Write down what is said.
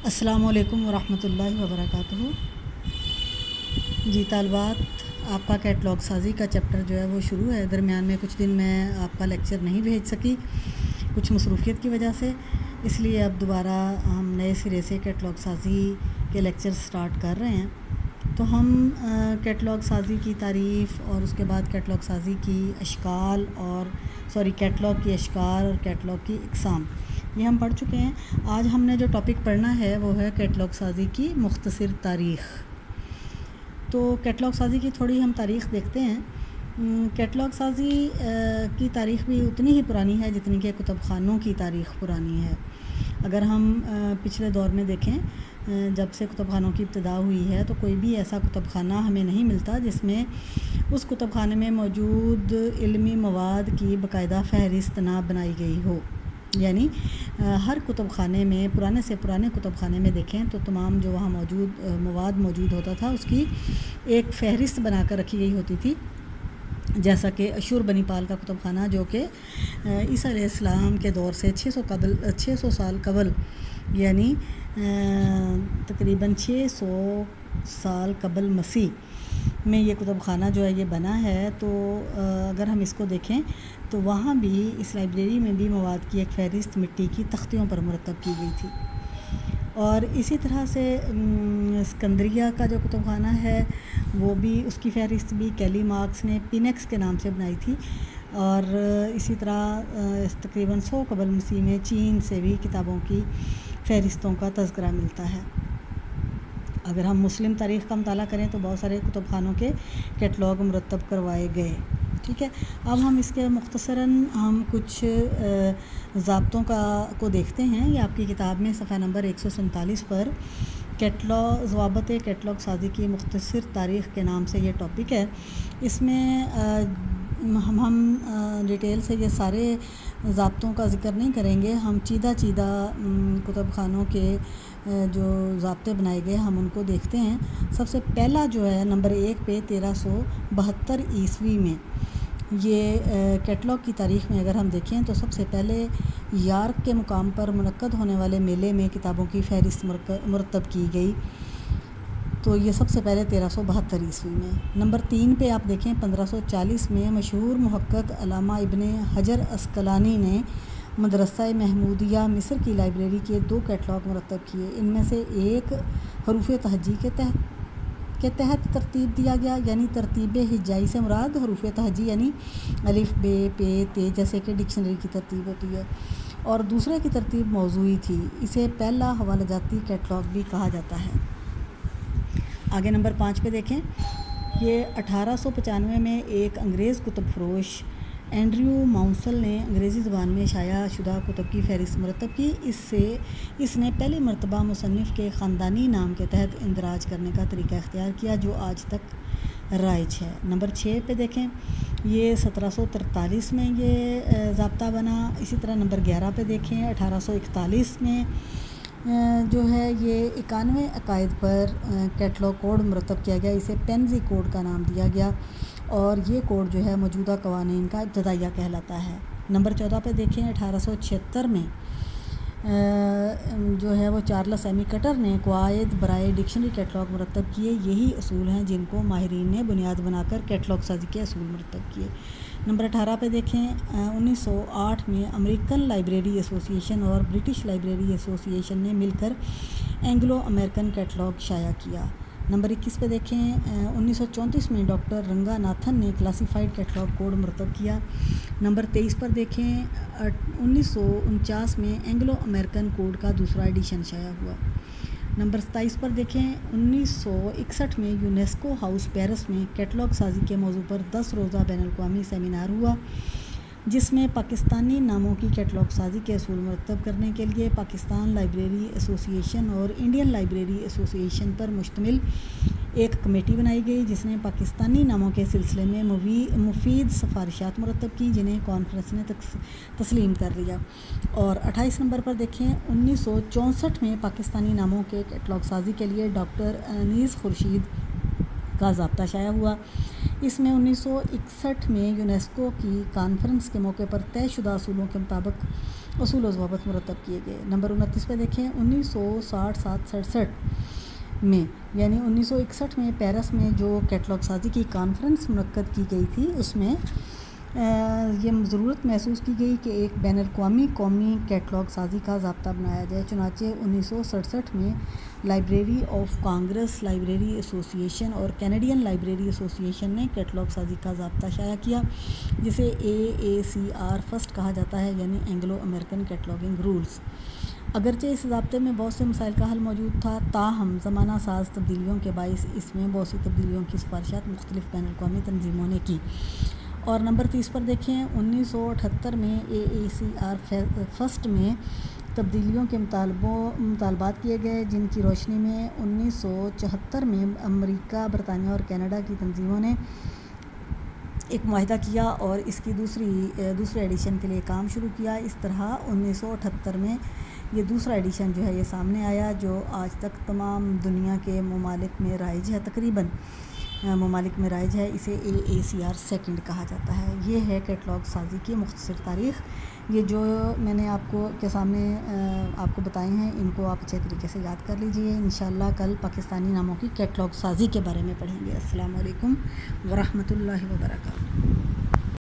السلام علیکم ورحمۃ اللہ وبرکاتہ۔ جی طالبات، آپ کا کیٹلاگ سازی کا چیپٹر جو ہے وہ شروع ہے۔ درمیان میں کچھ دن میں آپ کا لیکچر نہیں بھیج سکی کچھ مصروفیت کی وجہ سے، اس لیے اب دوبارہ ہم نئے سرے سے کیٹلاگ سازی کے لیکچر سٹارٹ کر رہے ہیں۔ تو ہم کیٹلاگ سازی کی تعریف اور اس کے بعد کیٹلاگ سازی کی اشکال کیٹلاگ کی اشکال اور کیٹلاگ کی اقسام یہ ہم پڑھ چکے ہیں۔ آج ہم نے جو ٹاپک پڑھنا ہے وہ ہے کیٹلاگ سازی کی مختصر تاریخ۔ تو کیٹلاگ سازی کی تھوڑی ہم تاریخ دیکھتے ہیں۔ کیٹلاگ سازی کی تاریخ بھی اتنی ہی پرانی ہے جتنی کہ کتب خانوں کی تاریخ پرانی ہے۔ اگر ہم پچھلے دور میں دیکھیں، جب سے کتب خانوں کی ابتدا ہوئی ہے تو کوئی بھی ایسا کتب خانہ ہمیں نہیں ملتا جس میں اس کتب خانے میں موجود علمی مواد کی باقاعدہ فہرست نہ بنائی گئی ہو۔ یعنی ہر کتب خانے میں، پرانے سے پرانے کتب خانے میں دیکھیں تو تمام جو وہاں مواد موجود ہوتا تھا اس کی ایک فہرست بنا کر رکھی گئی ہوتی تھی، جیسا کہ اشور بنی پال کا کتب خانہ جو کہ عیسیٰ علیہ السلام کے دور سے 600 سال قبل، یعنی تقریباً 600 سال قبل مسیح میں یہ کتب خانہ جو ہے یہ بنا ہے۔ تو اگر ہم اس کو دیکھیں تو وہاں بھی اس لائبریری میں بھی مواد کی ایک فہرست مٹی کی تختیوں پر مرتب کی گئی تھی۔ اور اسی طرح سے اسکندریہ کا جو کتب خانہ ہے وہ بھی، اس کی فہرست بھی کیلی مارکس نے پینیکس کے نام سے بنائی تھی۔ اور اسی طرح تقریباً 100 قبل مسیح میں چین سے بھی کتابوں کی فہرستوں کا تذکرہ ملتا ہے۔ اگر ہم مسلم تاریخ کا مطالعہ کریں تو بہت سارے کتب خانوں کے کیٹلاگ مرتب کروائے گئے۔ ٹھیک ہے، اب ہم اس کے مختصراً ہم کچھ ضابطوں کو دیکھتے ہیں۔ یہ آپ کی کتاب میں صفحہ نمبر 147 پر ضوابط کیٹلاگ سازی کی مختصر تاریخ کے نام سے یہ ٹاپک ہے۔ اس میں ہم ڈیٹیل سے یہ سارے ضابطوں کا ذکر نہیں کریں گے، ہم چیدہ کتب خانوں کے جو ضابطے بنائے گئے ہم ان کو دیکھتے ہیں۔ سب سے پہلا جو ہے نمبر 1 پہ 1372 عیسوی میں، یہ کیٹلاگ کی تاریخ میں اگر ہم دیکھیں تو سب سے پہلے یارک کے مقام پر منعقد ہونے والے میلے میں کتابوں کی فہرست مرتب کی گئی۔ تو یہ سب سے پہلے 1372 عیسوی میں۔ نمبر 3 پہ آپ دیکھیں 1540 میں مشہور محقق علامہ ابن حجر عسقلانی نے مدرسہ محمودیہ مصر کی لائبریری کے 2 کیٹلاگ مرتب کیے۔ ان میں سے ایک حروف تہجی کے تحت ترتیب دیا گیا، یعنی ترتیب ہجائی سے مراد حروف تہجی یعنی الف ب پ ت جیسے کہ ڈکشنری کی ترتیب ہوتی ہے، اور دوسرے کی ترتیب موضوعی تھی۔ اسے پہلا حوالہ جاتی کیٹلاگ بھی کہا جاتا ہے۔ آگے نمبر 5 پہ دیکھیں، یہ 1895 میں ایک انگریز کتب فروش اینڈریو ماؤنسل نے انگریزی زبان میں شائع شدہ کتب کی فہرست مرتب کی۔ اس نے پہلی مرتبہ مصنف کے خاندانی نام کے تحت اندراج کرنے کا طریقہ اختیار کیا جو آج تک رائج ہے۔ نمبر 6 پہ دیکھیں، یہ 1743 میں یہ ضابطہ بنا۔ اسی طرح نمبر 11 پہ دیکھیں، 1841 میں جو ہے یہ 91 عقائد پر کیٹلاگ کوڈ مرتب کیا گیا۔ اسے پینزی کوڈ کا نام دیا گیا اور یہ کوڈ جو ہے موجودہ قوانین کا ابتدائیہ کہلاتا ہے۔ نمبر 14 پہ دیکھیں، 1876 میں جو ہے وہ چارلس ایمی کٹر نے قواعد برائے ڈکشنری کیٹلاگ مرتب کیے۔ یہی اصول ہیں جن کو ماہرین نے بنیاد بنا کر کیٹلاگ سازی کے اصول مرتب کیے۔ نمبر 18 پہ دیکھیں، 1908 میں امریکن لائبریری ایسوسی ایشن اور برٹش لائبریری ایسوسی ایشن نے مل کر اینگلو امریکن کیٹلاگ شائع کیا۔ نمبر 21 پہ دیکھیں، 1934 میں ڈاکٹر رنگا ناتھن نے کلاسیفائڈ کیٹلاگ کوڈ مرتب کیا۔ نمبر 23 پر دیکھیں، 1949 میں اینگلو امریکن کوڈ کا دوسرا ایڈیشن شائع ہوا۔ نمبر 27 پر دیکھیں، 1961 میں یونیسکو ہاؤس پیرس میں کیٹلاگ سازی کے موضوع پر 10 روزہ بین الاقوامی سیمینار ہوا، جس میں پاکستانی ناموں کی کیٹلاگ سازی کے اصول مرتب کرنے کے لیے پاکستان لائبریری ایسوسی ایشن اور انڈین لائبریری ایسوسی ایشن پر مشتمل ایک کمیٹی بنائی گئی جس نے پاکستانی ناموں کے سلسلے میں مفید سفارشات مرتب کی، جنہیں کانفرنس نے تسلیم کر لیا۔ اور 28 نمبر پر دیکھیں، 1964 میں پاکستانی ناموں کے کیٹلاگ سازی کے لیے ڈاکٹر انیس خورشید کا ضابطہ شائع ہوا۔ اس میں 1961 میں یونیسکو کی کانفرنس کے موقع پر طے شدہ اصولوں کے مطابق اصول و ضوابط مرتب کیے گئے۔ نمبر 29 پہ دیکھیں 1967 میں یعنی 1961 میں پیرس میں جو کیٹلاگ سازی کی کانفرنس منعقد کی گئی تھی، اس میں یہ ضرورت محسوس کی گئی کہ ایک بین الاقوامی قومی کیٹلاگ سازی کا ضابطہ بنایا جائے۔ چنانچہ 1967 میں لائبریری آف کانگریس لائبریری ایسوسی ایشن اور کینیڈین لائبریری ایسوسی ایشن نے کیٹلاگ سازی کا ضابطہ شائع کیا، جسے AACR فرسٹ کہا جاتا ہے، یعنی اینگلو امریکن کیٹلاگنگ رولز۔ اگرچہ اس ضابطے میں بہت سے مسائل کا حل موجود تھا، تاہم زمانہ ساز تبدیلیوں کے باعث اس میں بہت سی تبدیلیوں کی سفارشات مختلف بین الاقوامی تنظیموں نے کی۔ اور نمبر 30 پر دیکھیں 1978 میں AACR فرسٹ میں تبدیلیوں کے مطالبات کیے گئے، جن کی روشنی میں 1974 میں امریکہ، برطانیہ اور کینیڈا کی تنظیموں نے ایک معاہدہ کیا اور اس کی دوسرے ایڈیشن کے لیے کام شروع کیا۔ اس طرح 1978 میں یہ دوسرا ایڈیشن جو ہے یہ سامنے آیا، جو آج تک تمام دنیا کے ممالک میں رائج ہے، تقریباً ممالک میں رائج ہے۔ اسے AACR سیکنڈ کہا جاتا ہے۔ یہ ہے کیٹلاگ سازی کی مختصر تاریخ۔ یہ جو میں نے آپ کے سامنے آپ کو بتائے ہیں، ان کو آپ اچھے طریقے سے یاد کر لیجئے۔ انشاءاللہ کل پاکستانی ناموں کی کیٹلاگ سازی کے بارے میں پڑھیں گے۔ السلام علیکم ورحمۃ اللہ وبرکاتہ۔